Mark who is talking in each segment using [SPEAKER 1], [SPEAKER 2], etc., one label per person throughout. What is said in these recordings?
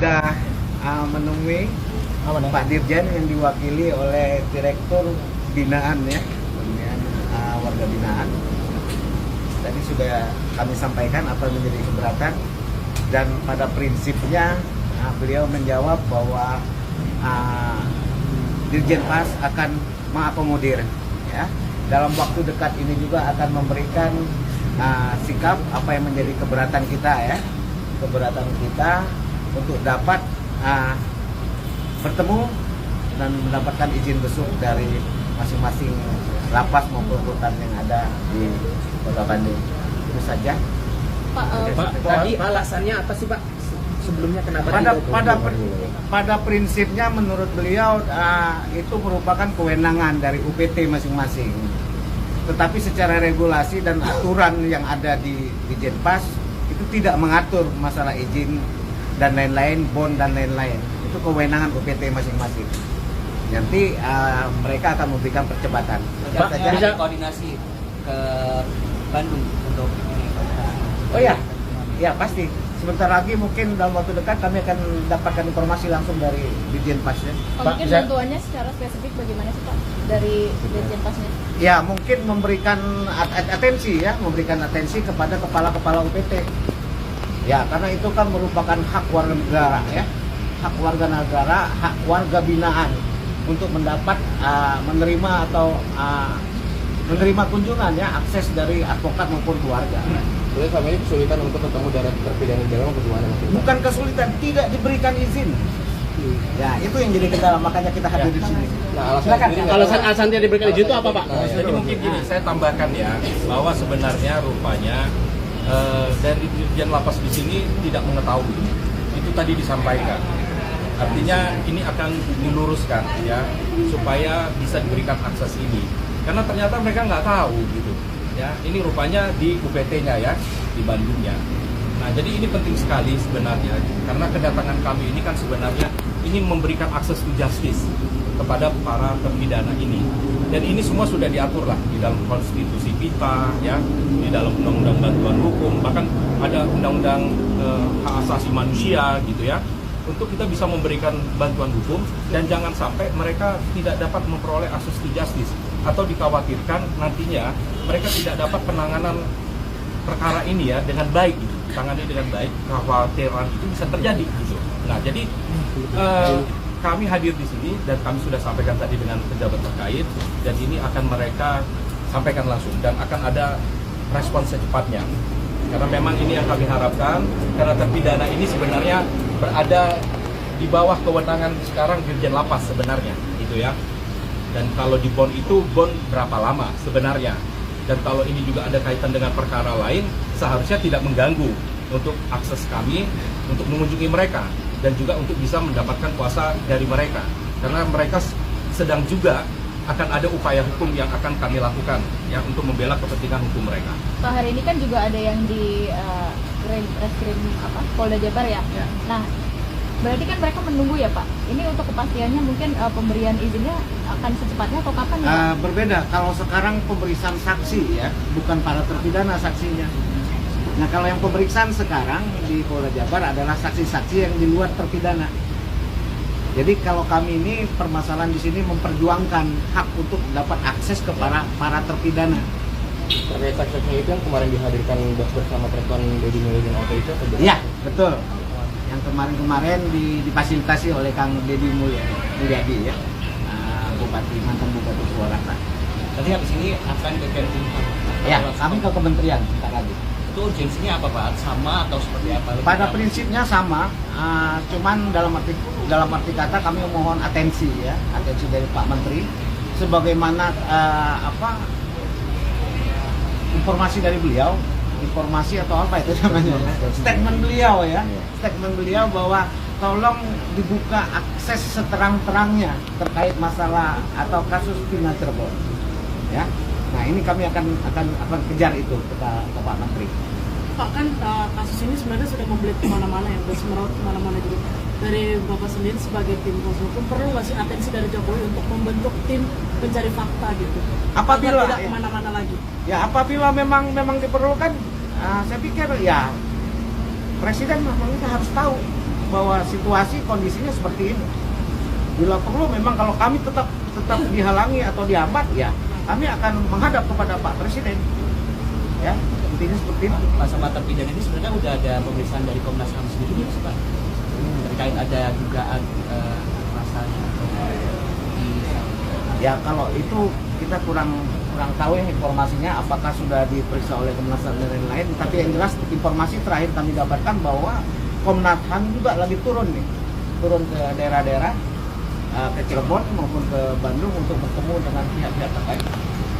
[SPEAKER 1] sudah menemui Pak Dirjen yang diwakili oleh Direktur Binaan ya, kemudian warga binaan. Tadi sudah kami sampaikan apa yang menjadi keberatan, dan pada prinsipnya beliau menjawab bahwa Dirjen Pas akan mengakomodir ya. Dalam waktu dekat ini juga akan memberikan sikap apa yang menjadi keberatan kita ya, keberatan kita untuk dapat bertemu dan mendapatkan izin besuk dari masing-masing lapas maupun rutan yang ada di Kota Bandung. Itu saja.
[SPEAKER 2] Pak, tadi alasannya apa sih Pak? Sebelumnya kenapa
[SPEAKER 1] pada prinsipnya menurut beliau itu merupakan kewenangan dari UPT masing-masing. Tetapi secara regulasi dan aturan yang ada di Jenpas itu tidak mengatur masalah izin dan lain-lain, bond dan lain-lain. Itu kewenangan UPT masing-masing. Nanti mereka akan memberikan percepatan.
[SPEAKER 3] Bisa koordinasi ke Bandung untuk ini.
[SPEAKER 1] Oh ya, ya pasti. Sebentar lagi mungkin dalam waktu dekat kami akan dapatkan informasi langsung dari Dirjen Pasnya.
[SPEAKER 4] Mungkin bantuannya secara spesifik bagaimana sih Pak dari Dirjen Pasnya?
[SPEAKER 1] Ya mungkin memberikan atensi ya, memberikan atensi kepada kepala-kepala UPT. Ya karena itu kan merupakan hak warga negara ya, hak warga negara, hak warga binaan untuk mendapat menerima atau menerima kunjungan ya, akses dari advokat maupun keluarga.
[SPEAKER 2] Jadi selama ini kesulitan untuk ketemu dari terpidana di dalam bagaimana?
[SPEAKER 1] Bukan kesulitan, tidak diberikan izin. Ya itu yang jadi kendala, makanya kita hadir di sini.
[SPEAKER 2] Nah, alasan tidak diberikan izin itu apa Pak?
[SPEAKER 5] Jadi mungkin gini, saya tambahkan ya, bahwa sebenarnya rupanya dari Dirjen Lapas di sini tidak mengetahui. Itu tadi disampaikan. Artinya ini akan diluruskan ya, supaya bisa diberikan akses ini. Karena ternyata mereka nggak tahu gitu. Ya, ini rupanya di UPT-nya ya, di Bandungnya. Nah, jadi ini penting sekali sebenarnya, karena kedatangan kami ini kan sebenarnya ini memberikan akses to justice kepada para terpidana ini. Dan ini semua sudah diatur lah di dalam konstitusi kita, ya, di dalam undang-undang bantuan hukum, bahkan ada undang-undang hak asasi manusia gitu ya, untuk kita bisa memberikan bantuan hukum dan jangan sampai mereka tidak dapat memperoleh akses to justice atau dikhawatirkan nantinya mereka tidak dapat penanganan perkara ini ya dengan baik gitu. Tangani dengan baik, kekhawatiran itu bisa terjadi gitu. Nah, jadi kami hadir di sini dan kami sudah sampaikan tadi dengan pejabat terkait, dan ini akan mereka sampaikan langsung dan akan ada respon secepatnya. Karena memang ini yang kami harapkan, karena terpidana ini sebenarnya berada di bawah kewenangan sekarang Dirjen Lapas sebenarnya, gitu ya. Dan kalau di bond itu, bond berapa lama sebenarnya. Dan kalau ini juga ada kaitan dengan perkara lain, seharusnya tidak mengganggu untuk akses kami untuk mengunjungi mereka dan juga untuk bisa mendapatkan kuasa dari mereka. Karena mereka sedang juga akan ada upaya hukum yang akan kami lakukan ya untuk membela kepentingan hukum mereka.
[SPEAKER 4] Pak, hari ini kan juga ada yang di Reskrim Polda Jabar ya. Nah, berarti kan mereka menunggu ya Pak. Ini untuk kepastiannya mungkin pemberian izinnya akan secepatnya atau kapan ya Pak?
[SPEAKER 1] Berbeda, kalau sekarang pemeriksaan saksi ya, bukan para terpidana saksinya. Nah kalau yang pemeriksaan sekarang di Polda Jabar adalah saksi-saksi yang di luar terpidana. Jadi kalau kami ini permasalahan di sini memperjuangkan hak untuk dapat akses ke para terpidana.
[SPEAKER 2] Terkait saksi itu yang kemarin dihadirkan bersama Presiden Deddy Mulyadi dan Oto itu?
[SPEAKER 1] Iya, betul. Yang kemarin-kemarin difasilitasi oleh Kang Deddy Mulyadi ya, mantan Bupati Purwakarta.
[SPEAKER 3] Tadi habis ini akan ke Kemenkumham.
[SPEAKER 1] Ya, kami ke kementerian sebentar lagi.
[SPEAKER 3] Itu urgensinya apa Pak? Sama atau seperti apa?
[SPEAKER 1] Pada prinsipnya sama, cuman dalam arti kata kami mohon atensi ya, atensi dari Pak Menteri, sebagaimana informasi dari beliau, informasi atau apa itu namanya, statement beliau ya, statement beliau bahwa tolong dibuka akses seterang-terangnya terkait masalah atau kasus Vina Cirebon, ya. Nah ini kami akan kejar itu ke Pak Menteri.
[SPEAKER 6] Pak, kan kasus ini sebenarnya sudah membelit kemana-mana ya, bersemerawut kemana-mana juga. Dari Bapak sendiri sebagai tim kuasa hukum perlu nggak sih atensi dari Jokowi untuk membentuk tim pencari fakta gitu?
[SPEAKER 1] Apabila
[SPEAKER 6] tidak kemana-mana lagi.
[SPEAKER 1] Ya apabila memang diperlukan, saya pikir ya Presiden memang kita harus tahu bahwa situasi kondisinya seperti ini. Bila perlu memang kalau kami tetap dihalangi atau dihambat, ya kami akan menghadap kepada Pak Presiden. Ya, intinya seperti itu.
[SPEAKER 3] Masa terpidana ini sebenarnya udah ada pemeriksaan dari Komnas HAM sendiri belum sih Pak? Terkait ada dugaan rasanya atau
[SPEAKER 1] Ya kalau itu kita kurang tahu ya informasinya apakah sudah diperiksa oleh Komnas HAM dan lain-lain. Tapi yang jelas informasi terakhir kami dapatkan bahwa Komnas HAM juga lagi turun ke daerah-daerah, ke Cirebon maupun ke Bandung untuk bertemu dengan pihak-pihak terkait.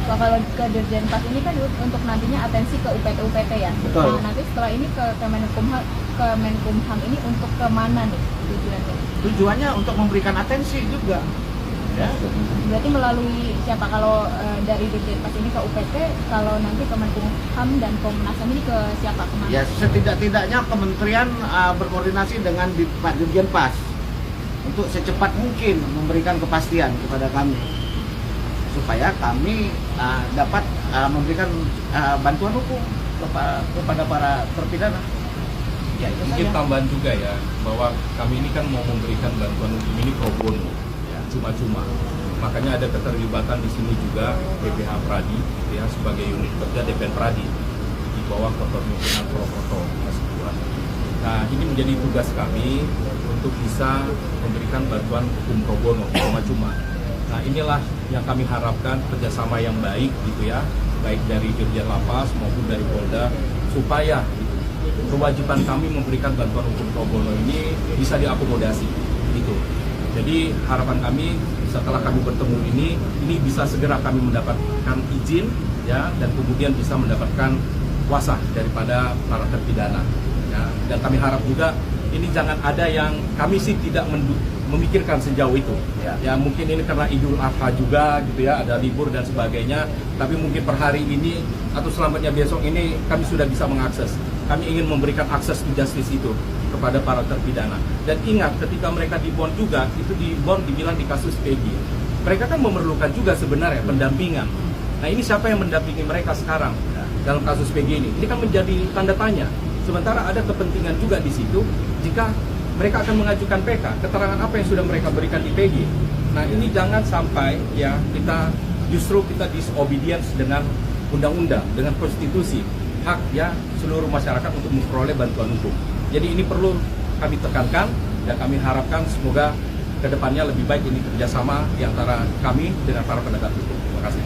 [SPEAKER 4] So, kalau ke Dirjen Pas ini kan untuk nantinya atensi ke UPT ya.
[SPEAKER 1] Betul.
[SPEAKER 4] Nah, nanti setelah ini ke Kemenkumham ini untuk kemana nih tujuannya?
[SPEAKER 1] Tujuannya untuk memberikan atensi juga. Ya.
[SPEAKER 4] Berarti melalui siapa kalau dari Dirjen Pas ini ke UPT, kalau nanti Kemenkumham dan Komnas HAM ini ke siapa kemana?
[SPEAKER 1] Ya setidak-tidaknya kementerian berkoordinasi dengan Pak Dirjen Pas untuk secepat mungkin memberikan kepastian kepada kami supaya kami dapat memberikan bantuan hukum kepada para terpidana. Ya, itu
[SPEAKER 5] Mungkin
[SPEAKER 1] saja.
[SPEAKER 5] tambahan juga ya, bahwa kami ini kan mau memberikan bantuan hukum ini pro bono, ya, cuma-cuma. Makanya ada keterlibatan di sini juga BPH Pradi, ya, sebagai unit kerja DPN Pradi di bawah kepemimpinan Prokoto Hasibuan. Nah, ini menjadi tugas kami untuk bisa memberikan bantuan hukum pro bono, cuma-cuma. Nah, inilah yang kami harapkan kerjasama yang baik gitu ya, baik dari Dirjen Lapas maupun dari Polda, supaya gitu, kewajiban kami memberikan bantuan hukum pro bono ini bisa diakomodasi gitu. Jadi harapan kami setelah kami bertemu ini bisa segera kami mendapatkan izin ya, dan kemudian bisa mendapatkan kuasa daripada para terpidana ya. Dan kami harap juga ini jangan ada yang kami sih tidak memikirkan sejauh itu ya, mungkin ini karena Idul Adha juga gitu ya, ada libur dan sebagainya, tapi mungkin per hari ini atau selamanya besok ini kami sudah bisa mengakses. Kami ingin memberikan akses to justice itu kepada para terpidana. Dan ingat, ketika mereka di bond juga, itu di bond dibilang di kasus Peggy, mereka kan memerlukan juga sebenarnya pendampingan. Nah, ini siapa yang mendampingi mereka sekarang dalam kasus Peggy ini? Ini kan menjadi tanda tanya. Sementara ada kepentingan juga di situ jika mereka akan mengajukan PK, keterangan apa yang sudah mereka berikan di PG. Nah, ini jangan sampai ya kita disobedience dengan undang-undang, dengan konstitusi, hak ya seluruh masyarakat untuk memperoleh bantuan hukum. Jadi ini perlu kami tekankan dan kami harapkan semoga kedepannya lebih baik ini kerjasama di antara kami dengan para penegak hukum. Terima kasih.